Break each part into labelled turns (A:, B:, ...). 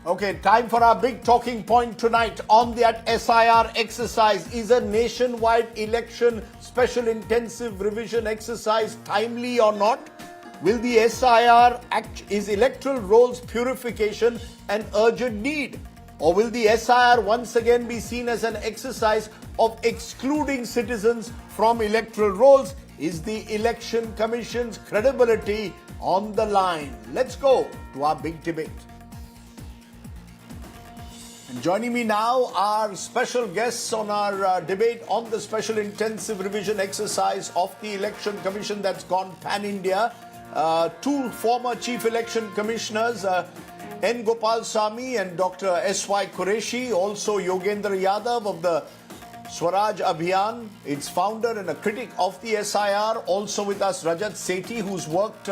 A: Okay, time for our big talking point tonight on that SIR exercise. Is a nationwide election special intensive revision exercise timely or not? Will the SIR act is electoral rolls purification an urgent need? Or will the SIR once again be seen as an exercise of excluding citizens from electoral rolls? Is the Election Commission's credibility on the line? Let's go to our big debate. And joining me now are special guests on our debate on the special intensive revision exercise of the Election Commission that's gone pan-India. Two former Chief Election Commissioners, N. Gopalswamy and Dr. S.Y. Qureshi, also Yogendra Yadav of the Swaraj Abhiyan, its founder and a critic of the SIR. Also with us, Rajat Sethi, who's worked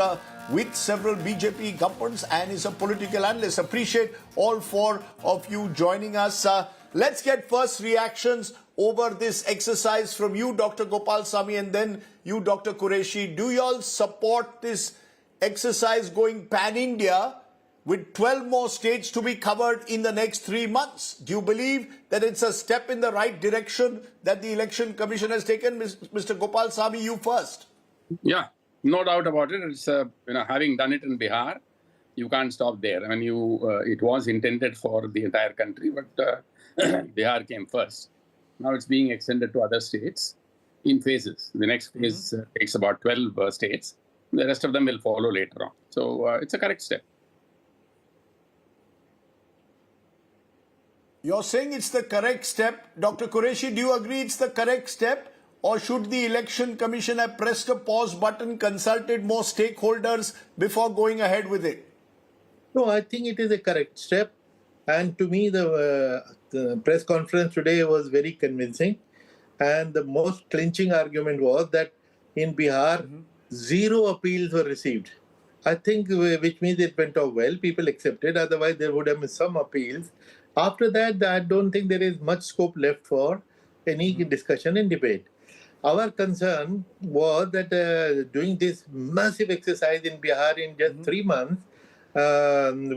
A: with several BJP governments and is a political analyst. Appreciate all four of you joining us. Let's get first reactions over this exercise from you, Dr. Gopalswamy, and then you, Dr. Qureshi. Do you all support this exercise going pan-India with 12 more states to be covered in the next 3 months? Do you believe that it's a step in the right direction that the Election Commission has taken? Mr. Gopalswamy, you first.
B: Yeah, no doubt about it. It's having done it in Bihar, you can't stop there. I mean, it was intended for the entire country, but Bihar came first. Now it's being extended to other states in phases. The next phase takes about 12 states. The rest of them will follow later on. So it's a correct step.
A: You're saying it's the correct step. Dr. Qureshi, do you agree it's the correct step? Or should the Election Commission have pressed a pause button, consulted more stakeholders before going ahead with it?
C: No, I think it is a correct step. And to me, the press conference today was very convincing. And the most clinching argument was that in Bihar, 0 appeals were received. I think, which means it went off well. People accepted. Otherwise, there would have been some appeals. After that, I don't think there is much scope left for any discussion and debate. Our concern was that doing this massive exercise in Bihar in just 3 months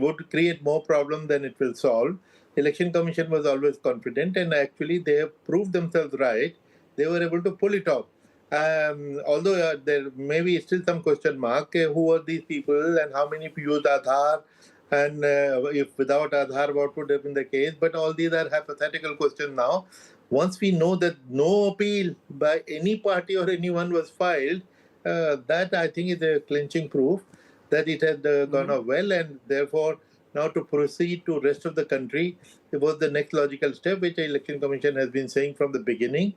C: would create more problems than it will solve. Election Commission was always confident, and actually they have proved themselves right. They were able to pull it off. Although there may be still some question mark, who are these people and how many used Aadhaar, and if without Aadhaar, what would have been the case? But all these are hypothetical questions now. Once we know that no appeal by any party or anyone was filed, that I think is a clinching proof that it had gone off well, and therefore now to proceed to rest of the country, it was the next logical step, which the Election Commission has been saying from the beginning.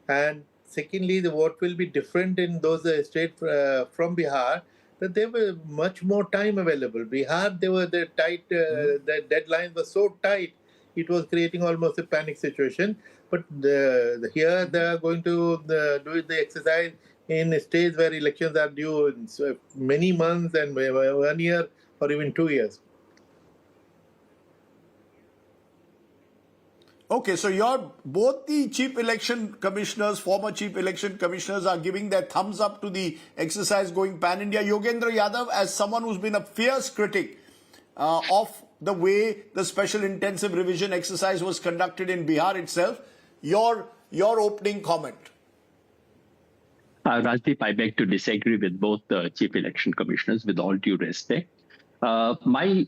C: And secondly, what will be different in those states from Bihar, that there was much more time available. Bihar, the deadlines were so tight, it was creating almost a panic situation. But here they are going to do the exercise in states where elections are due in many months and 1 year or even 2 years.
A: Okay, so both the Chief Election Commissioners, former Chief Election Commissioners, are giving their thumbs up to the exercise going pan-India. Yogendra Yadav, as someone who's been a fierce critic of the way the special intensive revision exercise was conducted in Bihar itself, your opening comment.
D: Rajdeep, I beg to disagree with both the Chief Election Commissioners, with all due respect. My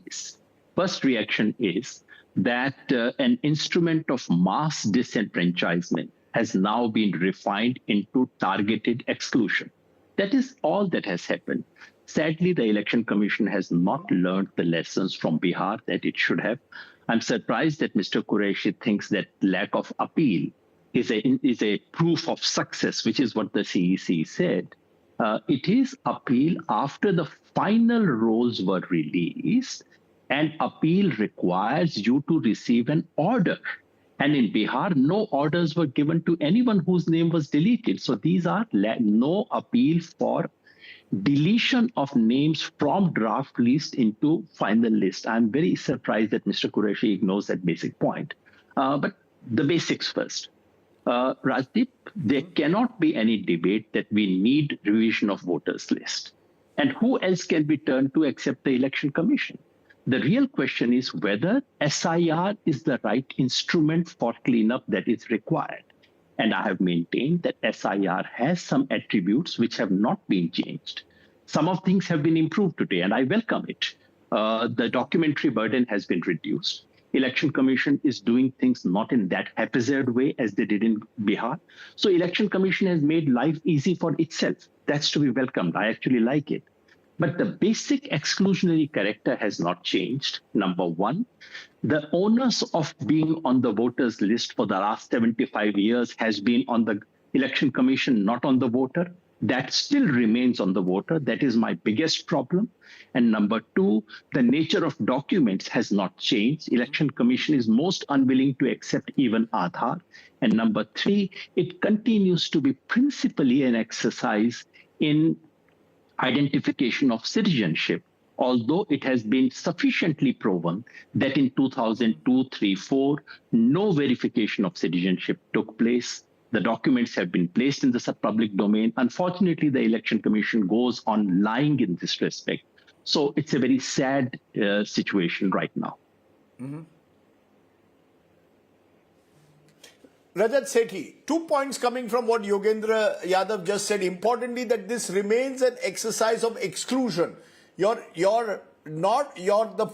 D: first reaction is that an instrument of mass disenfranchisement has now been refined into targeted exclusion. That is all that has happened. Sadly, the Election Commission has not learned the lessons from Bihar that it should have. I'm surprised that Mr. Qureshi thinks that lack of appeal is a proof of success, which is what the CEC said. It is appeal after the final rolls were released, and appeal requires you to receive an order. And in Bihar, no orders were given to anyone whose name was deleted. So these are no appeal for deletion of names from draft list into final list. I'm very surprised that Mr. Qureshi ignores that basic point. But the basics first. Rajdeep, there cannot be any debate that we need revision of voters list. And who else can be turned to except the Election Commission? The real question is whether SIR is the right instrument for cleanup that is required. And I have maintained that SIR has some attributes which have not been changed. Some of things have been improved today, and I welcome it. The documentary burden has been reduced. Election Commission is doing things not in that haphazard way as they did in Bihar. So Election Commission has made life easy for itself. That's to be welcomed. I actually like it. But the basic exclusionary character has not changed. Number one, the onus of being on the voters list for the last 75 years has been on the Election Commission, not on the voter. That still remains on the voter. That is my biggest problem. And number two, the nature of documents has not changed. Election Commission is most unwilling to accept even Aadhaar. And number three, it continues to be principally an exercise in identification of citizenship, although it has been sufficiently proven that in 2002, 3, 4, no verification of citizenship took place. The documents have been placed in the public domain. Unfortunately, the Election Commission goes on lying in this respect. So it's a very sad situation right now.
A: Mm-hmm. Rajat Sethi, 2 points coming from what Yogendra Yadav just said. Importantly, that this remains an exercise of exclusion. The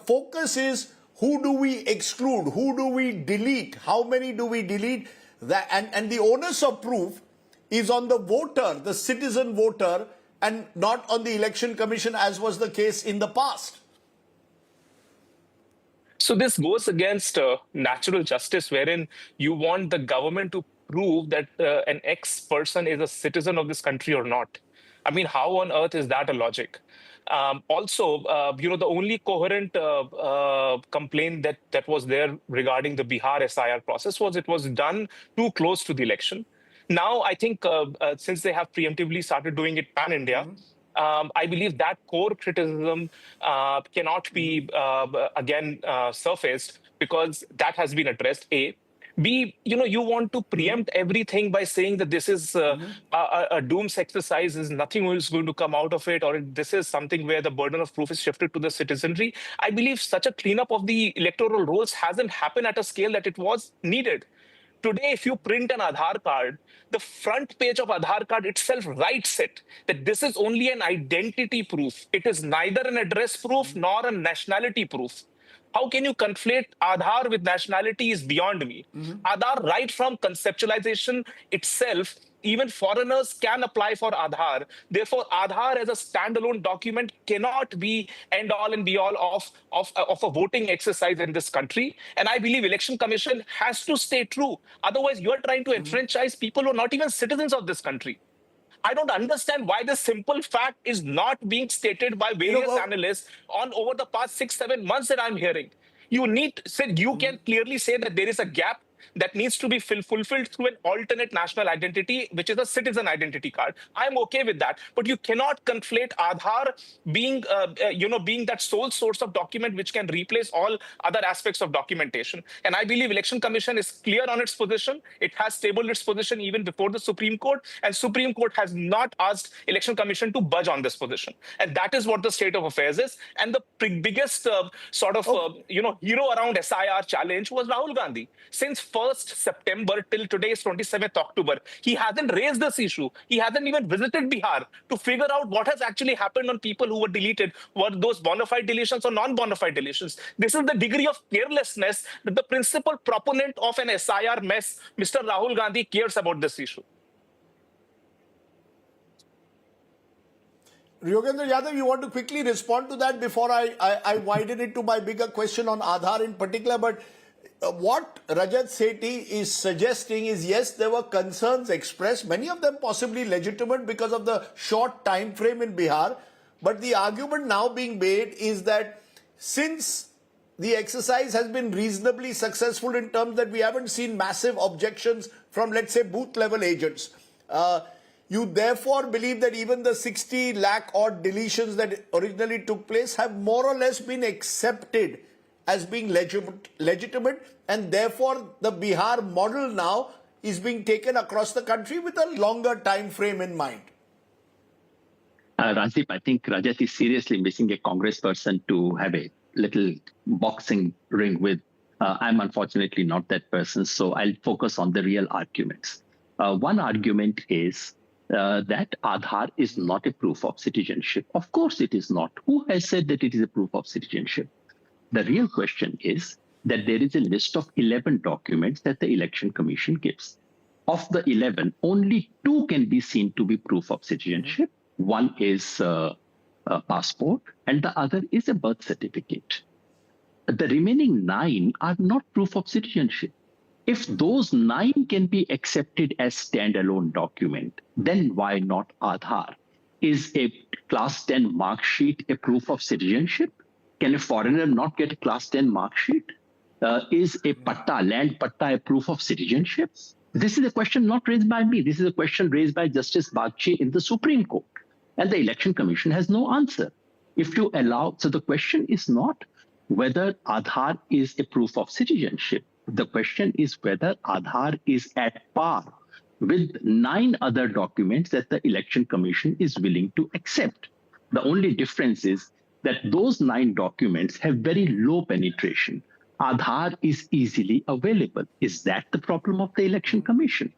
A: focus is who do we exclude, who do we delete, how many do we delete, and the onus of proof is on the voter, the citizen voter, and not on the Election Commission as was the case in the past.
E: So this goes against natural justice, wherein you want the government to prove that an X person is a citizen of this country or not. I mean, how on earth is that a logic? The only coherent complaint that was there regarding the Bihar SIR process was it was done too close to the election. Now, I think since they have preemptively started doing it pan-India, I believe that core criticism cannot be again surfaced because that has been addressed. A. B, you want to preempt everything by saying that this is a dooms exercise, is nothing is going to come out of it, or this is something where the burden of proof is shifted to the citizenry. I believe such a cleanup of the electoral rolls hasn't happened at a scale that it was needed. Today, if you print an Aadhaar card, the front page of Aadhaar card itself writes it, that this is only an identity proof. It is neither an address proof nor a nationality proof. How can you conflate Aadhaar with nationality is beyond me. Aadhaar, right from conceptualization itself, even foreigners can apply for Aadhaar. Therefore, Aadhaar as a standalone document cannot be end all and be all of a voting exercise in this country. And I believe Election Commission has to stay true. Otherwise, you're trying to enfranchise people who are not even citizens of this country. I don't understand why this simple fact is not being stated by various analysts on over the past 6-7 months that I'm hearing. You can clearly say that there is a gap that needs to be fulfilled through an alternate national identity, which is a citizen identity card. I'm okay with that, but you cannot conflate Aadhaar being that sole source of document which can replace all other aspects of documentation. And I believe Election Commission is clear on its position. It has tabled its position even before the Supreme Court, and Supreme Court has not asked Election Commission to budge on this position. And that is what the state of affairs is. And the biggest hero around SIR challenge was Rahul Gandhi. Since 1st September till today's 27th October, he hasn't raised this issue. He hasn't even visited Bihar to figure out what has actually happened on people who were deleted. Were those bona fide deletions or non-bona fide deletions? This is the degree of carelessness that the principal proponent of an SIR mess, Mr. Rahul Gandhi, cares about this issue.
A: Yogendra Yadav, you want to quickly respond to that before I widen it to my bigger question on Aadhaar in particular, but what Rajat Sethi is suggesting is, yes, there were concerns expressed, many of them possibly legitimate because of the short time frame in Bihar. But the argument now being made is that since the exercise has been reasonably successful in terms that we haven't seen massive objections from, let's say, booth level agents, you therefore believe that even the 60 lakh odd deletions that originally took place have more or less been accepted as being legitimate, and therefore the Bihar model now is being taken across the country with a longer time frame in mind.
D: Rajdeep, I think Rajat is seriously missing a congressperson to have a little boxing ring with. I'm unfortunately not that person, so I'll focus on the real arguments. One argument is that Aadhaar is not a proof of citizenship. Of course it is not. Who has said that it is a proof of citizenship? The real question is that there is a list of 11 documents that the Election Commission gives. Of the 11, only 2 can be seen to be proof of citizenship. One is a passport and the other is a birth certificate. The remaining 9 are not proof of citizenship. If those 9 can be accepted as standalone document, then why not Aadhaar? Is a class 10 mark sheet a proof of citizenship? Can a foreigner not get a class 10 mark sheet? Is a land patta a proof of citizenship? This is a question not raised by me. This is a question raised by Justice Bagchi in the Supreme Court. And the Election Commission has no answer. If you allow, so the question is not whether Aadhaar is a proof of citizenship. The question is whether Aadhaar is at par with 9 other documents that the Election Commission is willing to accept. The only difference is that those 9 documents have very low penetration. Aadhaar is easily available. Is that the problem of the Election Commission?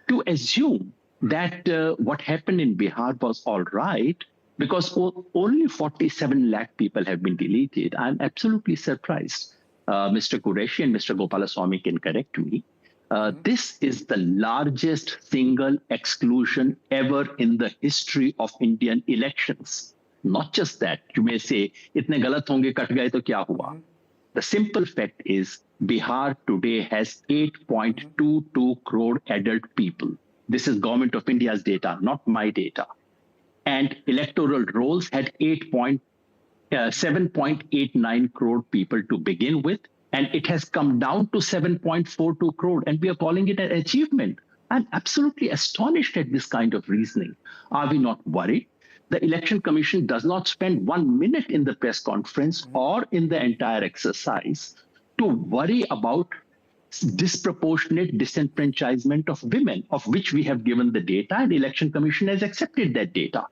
D: To assume that what happened in Bihar was all right, because only 47 lakh people have been deleted, I'm absolutely surprised. Mr. Qureshi and Mr. Gopalswamy can correct me. This is the largest single exclusion ever in the history of Indian elections. Not just that, you may say, itne galat honge, kat gaye to kya hua? The simple fact is Bihar today has 8.22 crore adult people. This is Government of India's data, not my data. And electoral rolls had 7.89 crore people to begin with, and it has come down to 7.42 crore, and we are calling it an achievement. I'm absolutely astonished at this kind of reasoning. Are we not worried? The Election Commission does not spend 1 minute in the press conference or in the entire exercise to worry about disproportionate disenfranchisement of women, of which we have given the data, and Election Commission has accepted that data.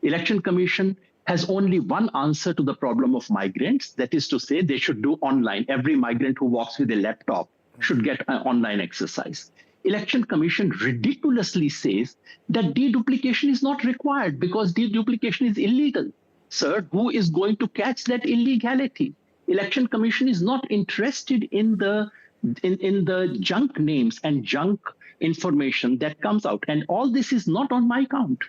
D: Election Commission has only one answer to the problem of migrants, that is to say they should do online. Every migrant who walks with a laptop should get an online exercise. Election Commission ridiculously says that deduplication is not required because deduplication is illegal. Sir, who is going to catch that illegality? Election Commission is not interested in the junk names and junk information that comes out. And all this is not on my count.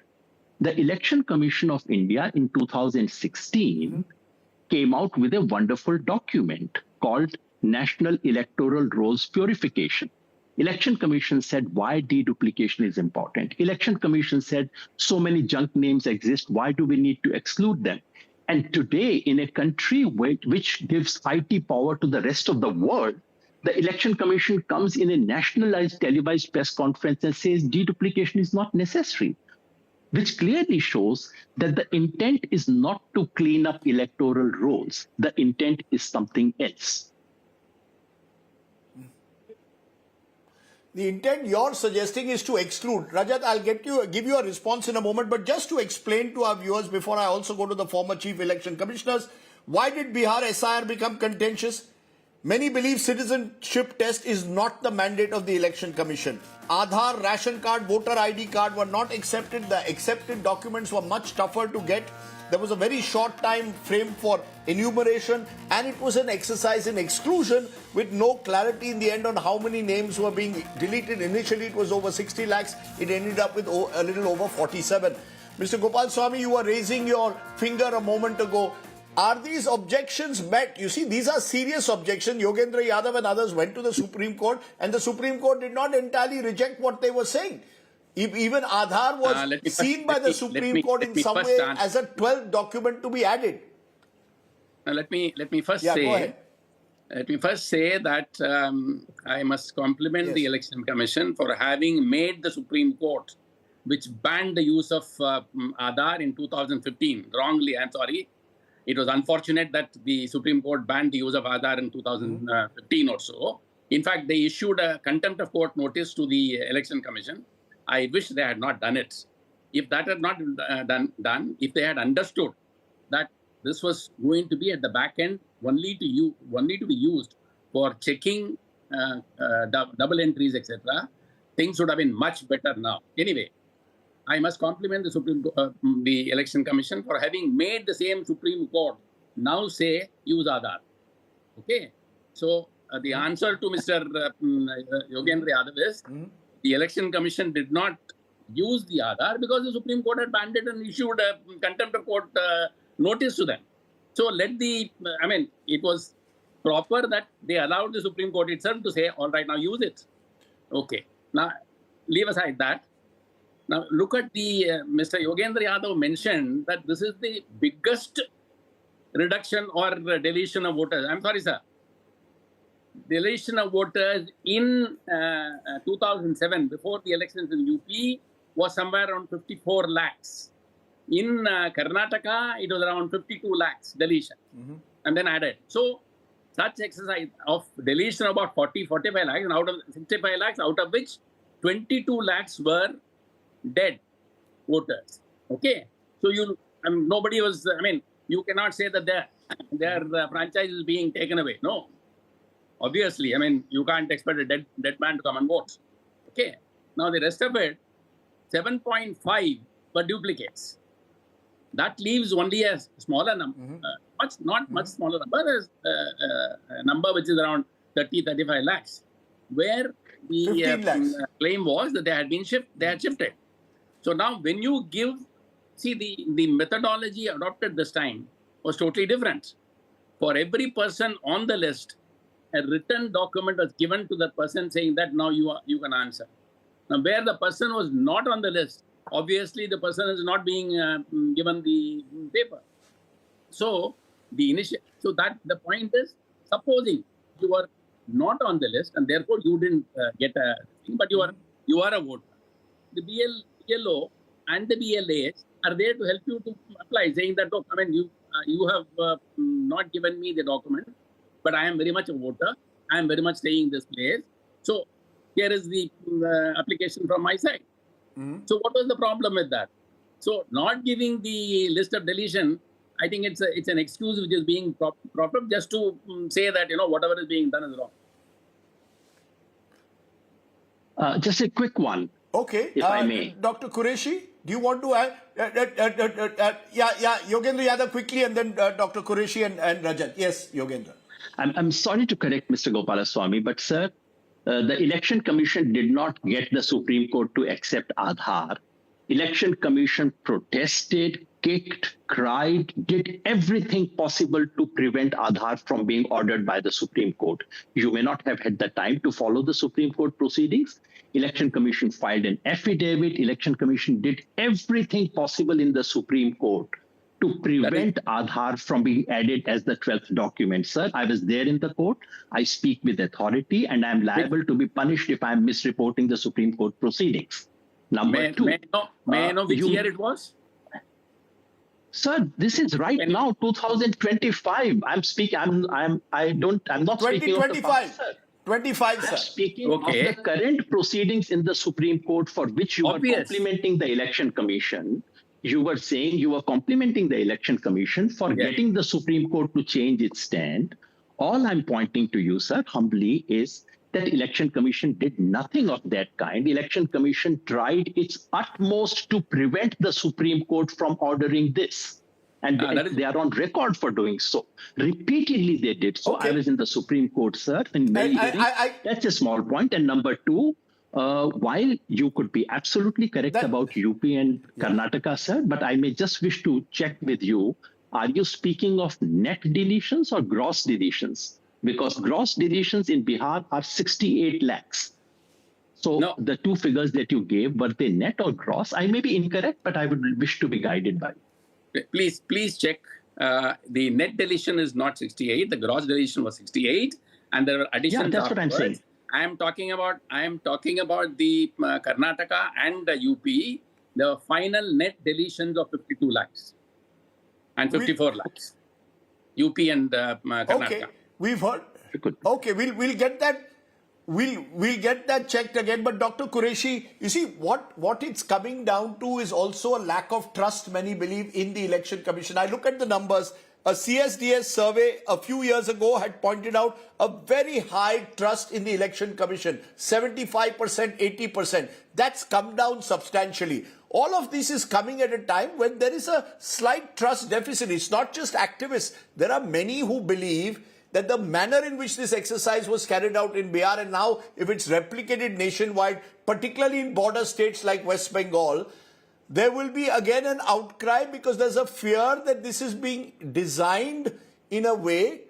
D: The Election Commission of India in 2016 came out with a wonderful document called National Electoral Rolls Purification. Election Commission said why deduplication is important. Election Commission said so many junk names exist, why do we need to exclude them? And today, in a country which gives IT power to the rest of the world, the Election Commission comes in a nationalized televised press conference and says deduplication is not necessary, which clearly shows that the intent is not to clean up electoral rolls. The intent is something else.
A: The intent you're suggesting is to exclude. Rajat, I'll give you a response in a moment, but just to explain to our viewers before I also go to the former chief election commissioners, why did Bihar SIR become contentious? Many believe citizenship test is not the mandate of the Election Commission. Aadhaar, ration card, voter ID card were not accepted. The accepted documents were much tougher to get. There was a very short time frame for enumeration, and it was an exercise in exclusion with no clarity in the end on how many names were being deleted. Initially, it was over 60 lakhs. It ended up with a little over 47. Mr. Gopalswamy, you were raising your finger a moment ago. Are these objections met? You see, these are serious objections. Yogendra Yadav and others went to the Supreme Court, and the Supreme Court did not entirely reject what they were saying. Even Aadhaar was seen by the Supreme Court in some way as a 12th document to be added.
B: Now, let me first
A: Go
B: say,
A: ahead.
B: let me first say that I must compliment the Election Commission for having made the Supreme Court, which banned the use of Aadhaar in 2015. Wrongly, I'm sorry. It was unfortunate that the Supreme Court banned the use of Aadhaar in 2015 or so. In fact, they issued a contempt of court notice to the Election Commission. I wish they had not done it. If that had not done, if they had understood that this was going to be at the back end only to be used for checking double entries, etc., things would have been much better now. Anyway, I must compliment the Election Commission for having made the same Supreme Court now say use Aadhaar. Okay, so the answer to Mr. Yogendra Yadav is the Election Commission did not use the Aadhaar because the Supreme Court had banned it and issued a contempt of court notice to them. So it was proper that they allowed the Supreme Court itself to say, all right, now use it. Okay, now leave aside that. Now look at the, Mr. Yogendra Yadav mentioned that this is the biggest reduction or deletion of voters. I'm sorry, sir. Deletion of voters in 2007, before the elections in UP, was somewhere around 54 lakhs. In Karnataka, it was around 52 lakhs deletion, and then added. So, such exercise of deletion of about 45 lakhs, and out of 65 lakhs, out of which 22 lakhs were dead voters. Okay, so nobody was. You cannot say that their franchise is being taken away. No, obviously, you can't expect a dead man to come and vote. Okay, now the rest of it, 7.5 were duplicates. That leaves only a smaller number, much smaller number, a number which is around 30-35 lakhs, where the claim was that they had shifted. So now when you the methodology adopted this time was totally different. For every person on the list, a written document was given to the person saying that now you can answer. Now where the person was not on the list, obviously the person is not being given the paper. So the point is, supposing you are not on the list and therefore you didn't get a thing, but you are a voter. The BLO and the BLAs are there to help you to apply, saying that look, you have not given me the document, but I am very much a voter. I am very much staying in this place. So here is the application from my side. So what was the problem with that? So not giving the list of deletion, I think it's an excuse which is being propped up just to say that whatever is being done is wrong.
D: Just a quick one.
A: Okay,
D: if I may.
A: Dr. Qureshi, do you want to add? Yogendra Yadav quickly, and then Dr. Qureshi and Rajat. Yes, Yogendra.
D: I'm sorry to correct Mr. Gopalswamy, but sir, the Election Commission did not get the Supreme Court to accept Aadhaar. Election Commission protested, kicked, cried, did everything possible to prevent Aadhaar from being ordered by the Supreme Court. You may not have had the time to follow the Supreme Court proceedings. Election Commission filed an affidavit. Election Commission did everything possible in the Supreme Court to prevent Aadhaar from being added as the 12th document. Sir, I was there in the court. I speak with authority, and I'm liable to be punished if I'm misreporting the Supreme Court proceedings. Number two.
B: May I know which year it was?
D: Sir, this is right now, 2025. I'm speaking. I'm not speaking of the past, sir.
A: 25, sir.
D: I'm speaking of the current proceedings in the Supreme Court for which you are complimenting the Election Commission. You were saying you were complimenting the Election Commission for getting the Supreme Court to change its stand. All I'm pointing to you, sir, humbly, is that Election Commission did nothing of that kind. Election Commission tried its utmost to prevent the Supreme Court from ordering this. And they are on record for doing so. Repeatedly they did so. I was in the Supreme Court, sir, in many hearings. That's a small point. And number two, while you could be absolutely correct about UP and Karnataka, sir, but I may just wish to check with you, are you speaking of net deletions or gross deletions? Because gross deletions in Bihar are 68 lakhs. So the two figures that you gave, were they net or gross? I may be incorrect, but I would wish to be guided by.
B: Please check. The net deletion is not 68. The gross deletion was 68, and there were additions.
D: Yeah, that's what I'm saying.
B: I am talking about the Karnataka and the UP. The final net deletions of 52 lakhs and 54 lakhs. UP and Karnataka.
A: Okay, we've heard. Okay, we'll get that. We'll get that checked again. But Dr. Qureshi, you see what it's coming down to is also a lack of trust, many believe, in the Election Commission. I look at the numbers. A CSDS survey a few years ago had pointed out a very high trust in the Election Commission, 75%, 80%. That's come down substantially. All of this is coming at a time when there is a slight trust deficit. It's not just activists. There are many who believe that the manner in which this exercise was carried out in Bihar, and now if it's replicated nationwide, particularly in border states like West Bengal, there will be again an outcry because there's a fear that this is being designed in a way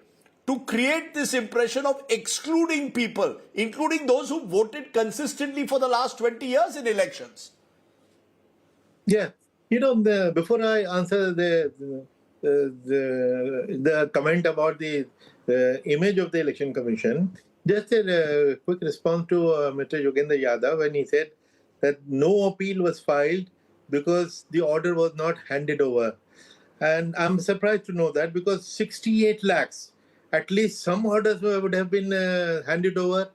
A: to create this impression of excluding people, including those who voted consistently for the last 20 years in elections.
C: Yeah, before I answer the comment about the image of the Election Commission, just a quick response to Mr. Yogendra Yadav when he said that no appeal was filed because the order was not handed over. And I'm surprised to know that because 68 lakhs, at least some orders would have been handed over.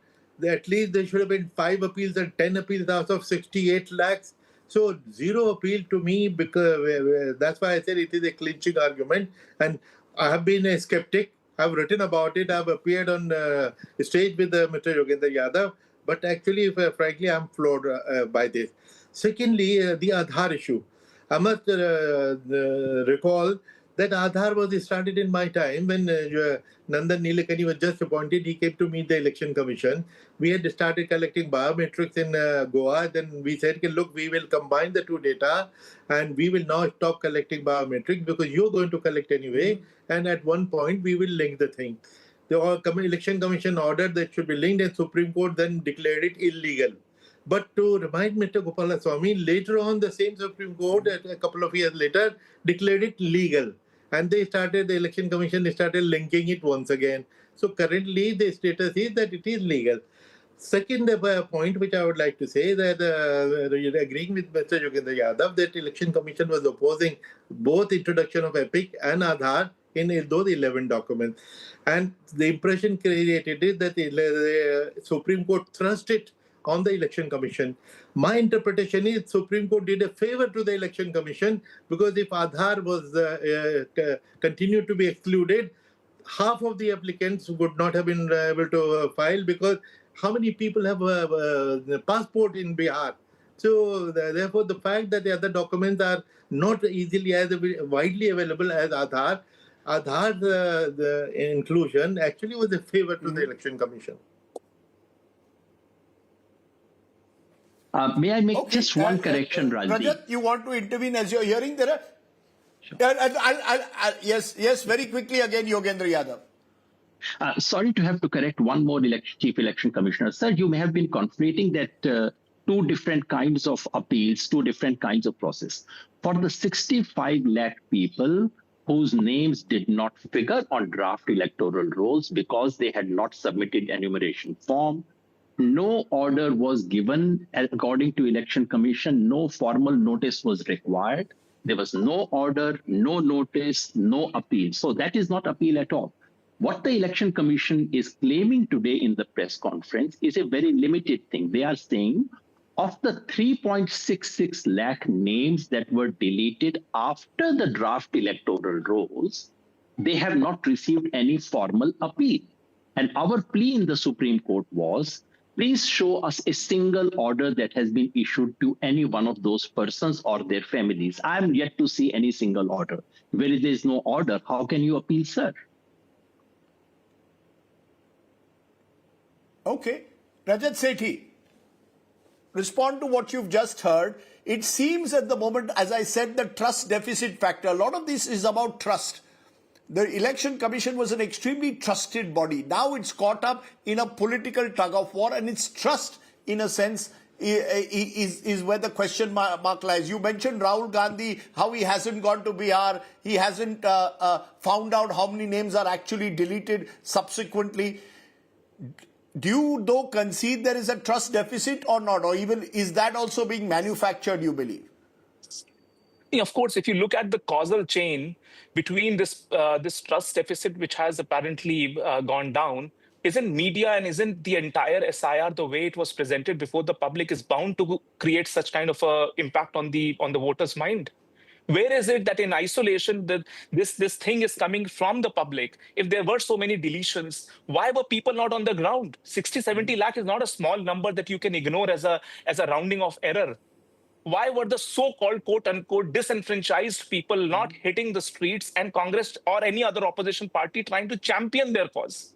C: At least there should have been 5 appeals and 10 appeals out of 68 lakhs. So 0 appeal to me, because that's why I said it is a clinching argument. And I have been a skeptic. I've written about it. I've appeared on stage with Mr. Yogendra Yadav. But actually, frankly, I'm floored by this. Secondly, the Aadhaar issue. I must recall that Aadhaar was started in my time when Nandan Nilekani was just appointed. He came to meet the Election Commission. We had started collecting biometrics in Goa. Then we said, look, we will combine the 2 data and we will now stop collecting biometrics because you're going to collect anyway. And at one point, we will link the thing. The Election Commission ordered that it should be linked, and Supreme Court then declared it illegal. But to remind Mr. Gopalswamy, later on the same Supreme Court, a couple of years later, declared it legal. And the Election Commission started linking it once again. So currently the status is that it is legal. Second point which I would like to say that agreeing with Mr. Yogendra Yadav that Election Commission was opposing both introduction of EPIC and Aadhaar in those 11 documents. And the impression created is that the Supreme Court thrust it on the Election Commission. My interpretation is Supreme Court did a favor to the Election Commission because if Aadhaar was continued to be excluded, half of the applicants would not have been able to file because how many people have a passport in Bihar? So therefore, the fact that the other documents are not easily as widely available as Aadhaar, the inclusion actually was a favor to the Election Commission.
D: May I make just one correction, Rajdeep?
A: Rajat, you want to intervene as you're hearing? There are... Sure. Yes, very quickly again, Yogendra Yadav.
D: Sorry to have to correct one more Chief Election Commissioner. Sir, you may have been conflating that 2 different kinds of appeals, 2 different kinds of process. For the 65 lakh people whose names did not figure on draft electoral rolls because they had not submitted enumeration form, no order was given according to Election Commission. No formal notice was required. There was no order, no notice, no appeal. So that is not appeal at all. What the Election Commission is claiming today in the press conference is a very limited thing. They are saying of the 3.66 lakh names that were deleted after the draft electoral rolls, they have not received any formal appeal. And our plea in the Supreme Court was, please show us a single order that has been issued to any one of those persons or their families. I am yet to see any single order. Where there is no order, how can you appeal, sir?
A: Okay. Rajat Sethi, respond to what you've just heard. It seems at the moment, as I said, the trust deficit factor. A lot of this is about trust. The Election Commission was an extremely trusted body. Now it's caught up in a political tug of war, and its trust, in a sense, is where the question mark lies. You mentioned Rahul Gandhi, how he hasn't gone to Bihar. He hasn't found out how many names are actually deleted subsequently. Do you, though, concede there is a trust deficit or not? Or even is that also being manufactured, you believe?
E: Of course, if you look at the causal chain between this trust deficit, which has apparently gone down, isn't media and isn't the entire SIR the way it was presented before the public is bound to create such kind of a impact on the voters' mind? Where is it that in isolation that this thing is coming from the public? If there were so many deletions, why were people not on the ground? 60, 70 lakh is not a small number that you can ignore as a rounding off error. Why were the so-called quote-unquote disenfranchised people not hitting the streets and Congress or any other opposition party trying to champion their cause?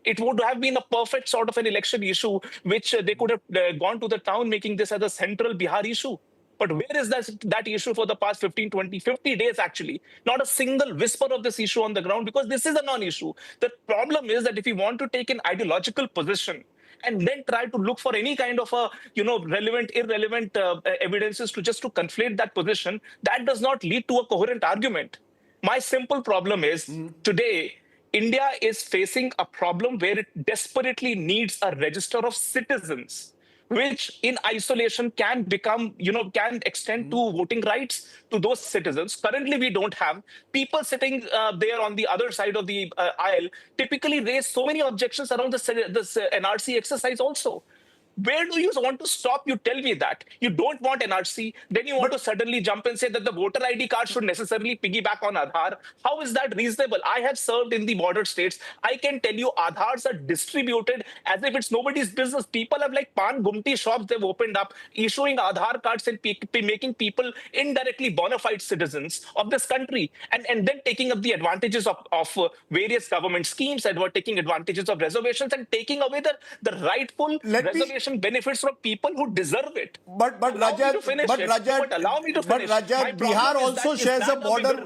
E: It would have been a perfect sort of an election issue, which they could have gone to the town making this as a central Bihar issue. But where is that issue for the past 15, 20, 50 days, actually? Not a single whisper of this issue on the ground, because this is a non-issue. The problem is that if you want to take an ideological position and then try to look for any kind of a relevant, irrelevant evidences to just to conflate that position, that does not lead to a coherent argument. My simple problem is today, India is facing a problem where it desperately needs a register of citizens, which in isolation can become, can extend to voting rights to those citizens. Currently, we don't have. People sitting there on the other side of the aisle typically raise so many objections around this NRC exercise also. Where do you want to stop? You tell me that. You don't want NRC, then you want to suddenly jump and say that the voter ID card should necessarily piggyback on Aadhaar. How is that reasonable? I have served in the border states. I can tell you Aadhaars are distributed as if it's nobody's business. People have like pan gumti shops they've opened up, issuing Aadhaar cards and making people indirectly bona fide citizens of this country, and then taking up the advantages of various government schemes, and were taking advantages of reservations and taking away the rightful reservation benefits from people who deserve it.
A: But Rajat,
E: allow me to finish.
A: Rajat, Bihar also shares a border.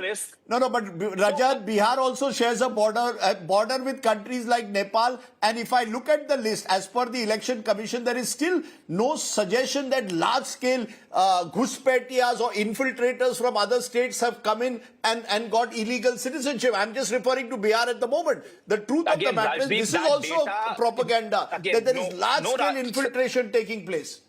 A: Rajat, Bihar also shares a border with countries like Nepal. And if I look at the list, as per the Election Commission, there is still no suggestion that large-scale ghuspetiyas or infiltrators from other states have come in and got illegal citizenship. I'm just referring to Bihar at the moment. The truth of the matter is, this is also propaganda, that there is large-scale infiltration taking place.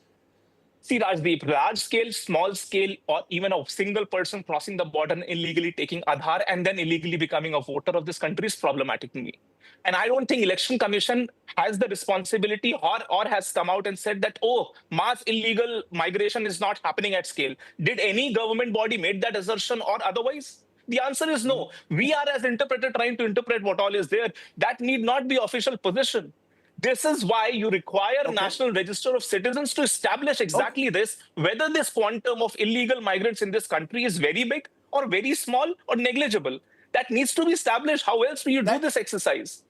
E: See, Rajdeep, large scale, small scale, or even a single person crossing the border and illegally taking Aadhaar and then illegally becoming a voter of this country is problematic to me. And I don't think Election Commission has the responsibility or has come out and said that, oh, mass illegal migration is not happening at scale. Did any government body make that assertion or otherwise? The answer is no. We are as interpreter trying to interpret what all is there. That need not be official position. This is why you require a national register of citizens to establish exactly this, whether this quantum of illegal migrants in this country is very big or very small or negligible. That needs to be established. How else do you do this exercise?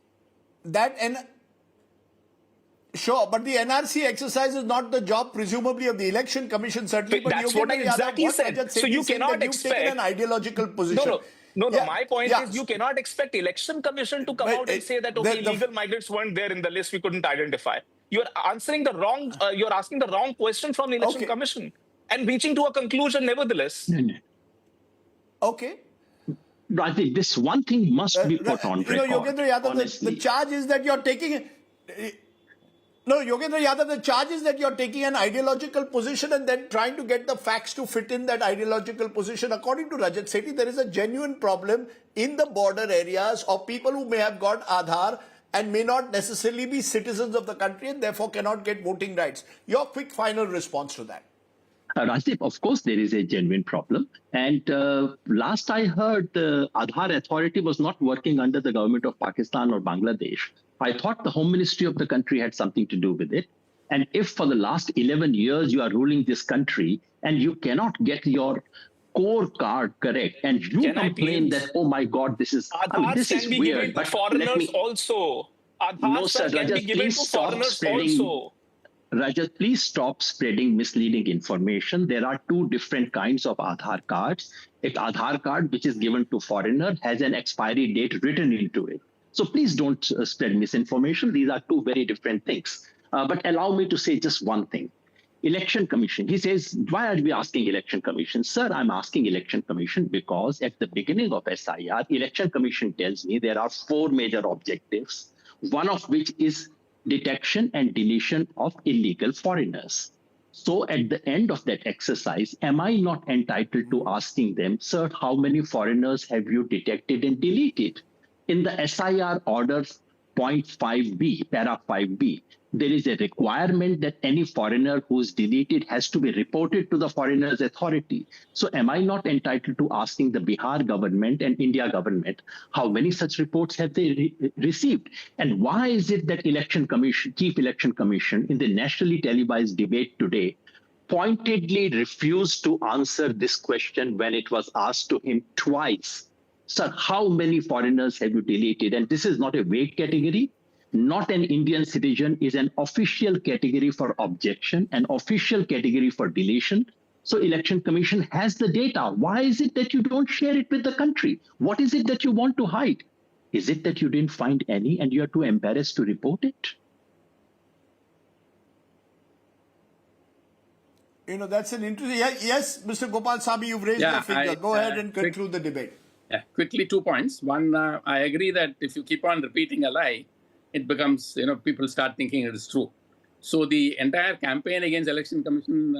A: Sure, but the NRC exercise is not the job, presumably, of the Election Commission, certainly. But
E: that's what I exactly said. So you cannot expect
A: taken an ideological position.
E: No, my point is you cannot expect Election Commission to come out and say that, okay, illegal migrants weren't there in the list, we couldn't identify. You're answering the wrong, you're asking the wrong question from the Election Commission and reaching to a conclusion nevertheless.
A: Okay.
D: Rajdeep, this one thing must be put on record.
A: Yogendra Yadav, the charge is that you're taking... No, Yogendra Yadav, the charge is that you're taking an ideological position and then trying to get the facts to fit in that ideological position. According to Rajat Sethi, there is a genuine problem in the border areas of people who may have got Aadhaar and may not necessarily be citizens of the country and therefore cannot get voting rights. Your quick final response to that.
D: Rajdeep, of course, there is a genuine problem. And last I heard, the Aadhaar authority was not working under the government of Pakistan or Bangladesh. I thought the Home Ministry of the country had something to do with it. And if for the last 11 years you are ruling this country and you cannot get your core card correct and you complain that, oh my God, this is, this is weird. But
E: foreigners also.
D: No, sir, Rajat, please stop spreading. Rajat, please stop spreading misleading information. There are two different kinds of Aadhaar cards. An Aadhaar card, which is given to foreigner, has an expiry date written into it. So please don't spread misinformation. These are two very different things. But allow me to say just one thing. Election Commission, he says, why are we asking Election Commission? Sir, I'm asking Election Commission because at the beginning of SIR, Election Commission tells me there are 4 major objectives, one of which is detection and deletion of illegal foreigners. So at the end of that exercise, am I not entitled to asking them, sir, how many foreigners have you detected and deleted? In the SIR orders, point 5b, para 5b, there is a requirement that any foreigner who's deleted has to be reported to the foreigner's authority. So am I not entitled to asking the Bihar government and India government how many such reports have they received? And why is it that Chief Election Commission in the nationally televised debate today pointedly refused to answer this question when it was asked to him twice? Sir, how many foreigners have you deleted? And this is not a vague category. Not an Indian citizen is an official category for objection, an official category for deletion. So Election Commission has the data. Why is it that you don't share it with the country? What is it that you want to hide? Is it that you didn't find any and you're too embarrassed to report it?
A: You know, that's an interesting... Yes, Mr. Gopalswamy, you've raised your finger. Go ahead and conclude the debate.
B: Yeah, quickly 2 points. One, I agree that if you keep on repeating a lie, it becomes, people start thinking it is true. So the entire campaign against Election Commission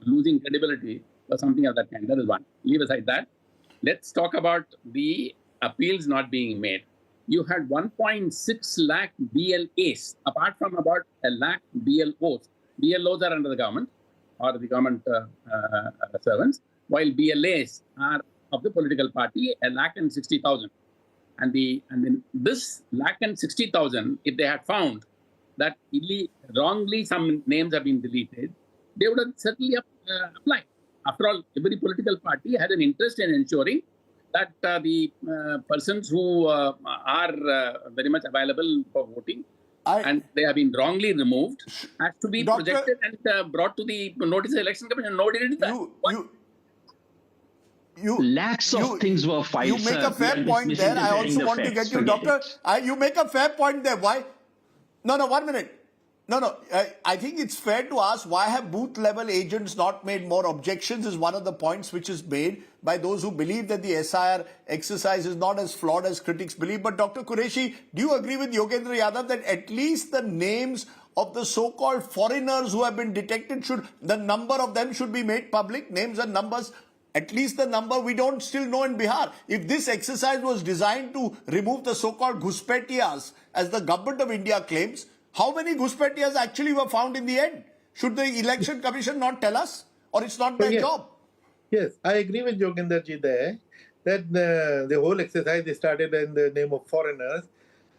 B: losing credibility was something of that kind. That is one. Leave aside that. Let's talk about the appeals not being made. You had 1.6 lakh BLAs, apart from about a lakh BLOs. BLOs are under the government or the government servants, while BLAs are of the political party, 1,60,000. And then this 1,60,000, if they had found that wrongly some names have been deleted, they would have certainly applied. After all, every political party has an interest in ensuring that the persons who are very much available for voting and they have been wrongly removed has to be projected and brought to the notice of the Election Commission. Nobody did that.
D: Lakhs of things were filed.
A: You make a fair point there. I also want to get you, Doctor. You make a fair point there. Why? No, 1 minute. No. I think it's fair to ask why have booth level agents not made more objections is one of the points which is made by those who believe that the SIR exercise is not as flawed as critics believe. But Dr. Qureshi, do you agree with Yogendra Yadav that at least the names of the so-called foreigners who have been detected the number of them should be made public, names and numbers? At least the number we don't still know in Bihar. If this exercise was designed to remove the so-called Ghuspetiyas, as the government of India claims, how many Ghuspetiyas actually were found in the end? Should the Election Commission not tell us? Or it's not their job?
C: Yes, I agree with Yogendra ji there that the whole exercise started in the name of foreigners.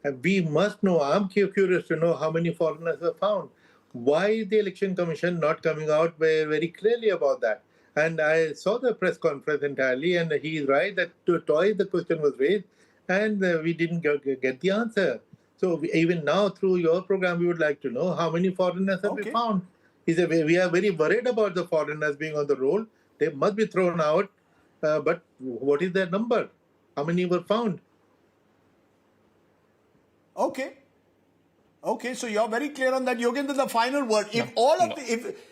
C: And we must know, I'm curious to know how many foreigners were found. Why is the Election Commission not coming out very clearly about that? And I saw the press conference entirely, and he is right that twice the question was raised, and we didn't get the answer. So even now, through your program, we would like to know how many foreigners have we found. He said, we are very worried about the foreigners being on the roll. They must be thrown out. But what is their number? How many were found?
A: Okay, so you're very clear on that. Yogendra, the final word. If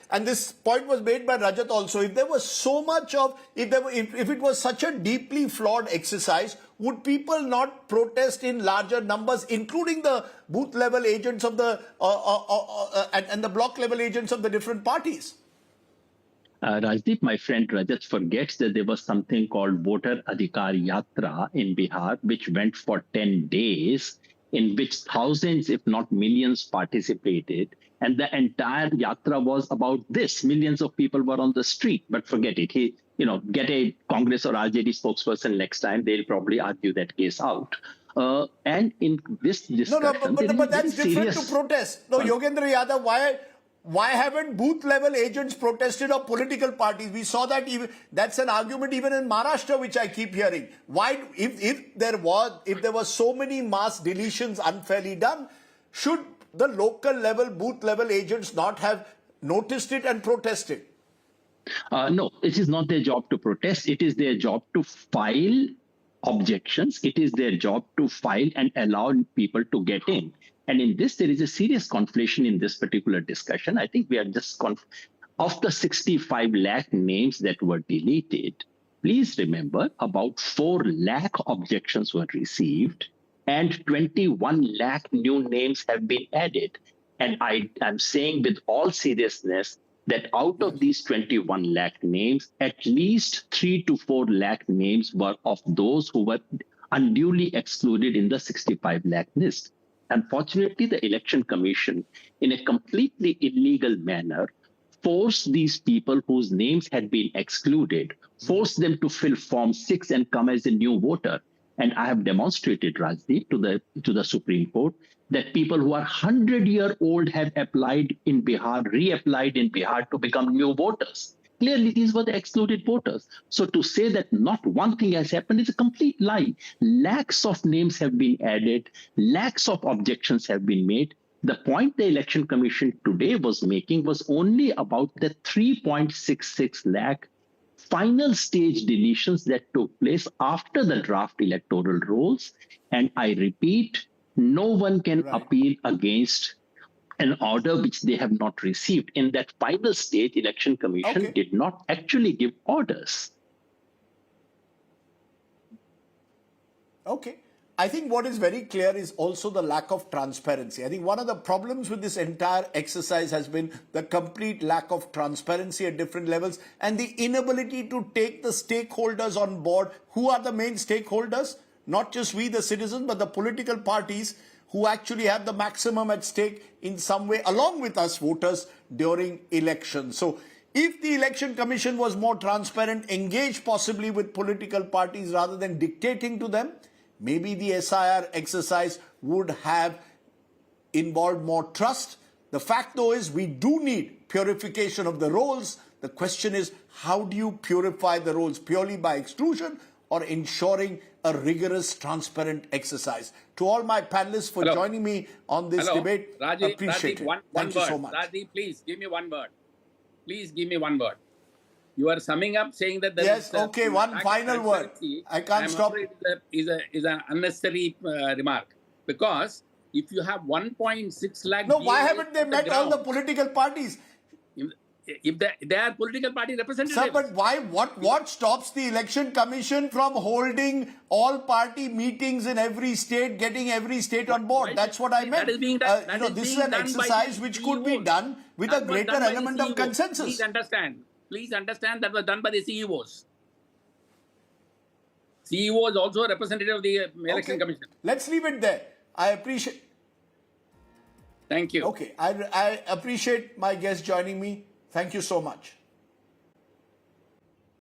A: and this point was made by Rajat also, if there was so much of, if it was such a deeply flawed exercise, would people not protest in larger numbers, including the booth level agents of the and the block level agents of the different parties?
D: Rajdeep, my friend Rajat forgets that there was something called Voter Adhikar Yatra in Bihar, which went for 10 days, in which thousands, if not millions, participated. And the entire yatra was about this. Millions of people were on the street, but forget it. Get a Congress or RJD spokesperson next time. They'll probably argue that case out. And in this discussion...
A: but that's different to protest. No, Yogendra Yadav, why haven't booth level agents protested or political parties? We saw that that's an argument even in Maharashtra, which I keep hearing. Why, if there was so many mass deletions unfairly done, should the local level, booth level agents not have noticed it and protested?
D: No, it is not their job to protest. It is their job to file objections. It is their job to file and allow people to get in. And in this, there is a serious conflation in this particular discussion. I think we are just of the 65 lakh names that were deleted, please remember about 4 lakh objections were received and 21 lakh new names have been added. And I am saying with all seriousness that out of these 21 lakh names, at least 3 to 4 lakh names were of those who were unduly excluded in the 65 lakh list. Unfortunately, the Election Commission, in a completely illegal manner, forced these people whose names had been excluded, forced them to fill Form 6 and come as a new voter. And I have demonstrated, Rajdeep, to the Supreme Court that people who are 100-year-old have applied in Bihar, reapplied in Bihar to become new voters. Clearly, these were the excluded voters. So to say that not one thing has happened is a complete lie. Lakhs of names have been added, lakhs of objections have been made. The point the Election Commission today was making was only about the 3.66 lakh final stage deletions that took place after the draft electoral rolls. And I repeat, no one can appeal against an order which they have not received. In that final stage, Election Commission did not actually give orders.
A: Okay. I think what is very clear is also the lack of transparency. I think one of the problems with this entire exercise has been the complete lack of transparency at different levels and the inability to take the stakeholders on board. Who are the main stakeholders? Not just we, the citizens, but the political parties who actually have the maximum at stake in some way, along with us voters during elections. So if the Election Commission was more transparent, engaged possibly with political parties rather than dictating to them, maybe the SIR exercise would have involved more trust. The fact, though, is we do need purification of the rolls. The question is, how do you purify the rolls? Purely by exclusion or ensuring a rigorous, transparent exercise? To all my panelists for joining me on this debate,
B: Rajdeep,
A: appreciate it.
B: Thank
A: you so much.
B: Rajdeep, please give me one word. Please give me one word. You are summing up saying that there
A: yes,
B: is
A: okay, one final word. I can't stop.
B: Is an unnecessary remark, because if you have 1.6 lakh...
A: No, why haven't they met all the political parties?
B: If they are political party representatives.
A: Sir, but why? What stops the Election Commission from holding all party meetings in every state, getting every state on board? That's what I meant.
B: That is being done.
A: This is an exercise which could be done with a greater element of consensus.
B: Please understand that was done by the CEOs. CEO is also a representative of the Election Commission.
A: Let's leave it there. I appreciate.
B: Thank you.
A: Okay, I appreciate my guest joining me. Thank you so much.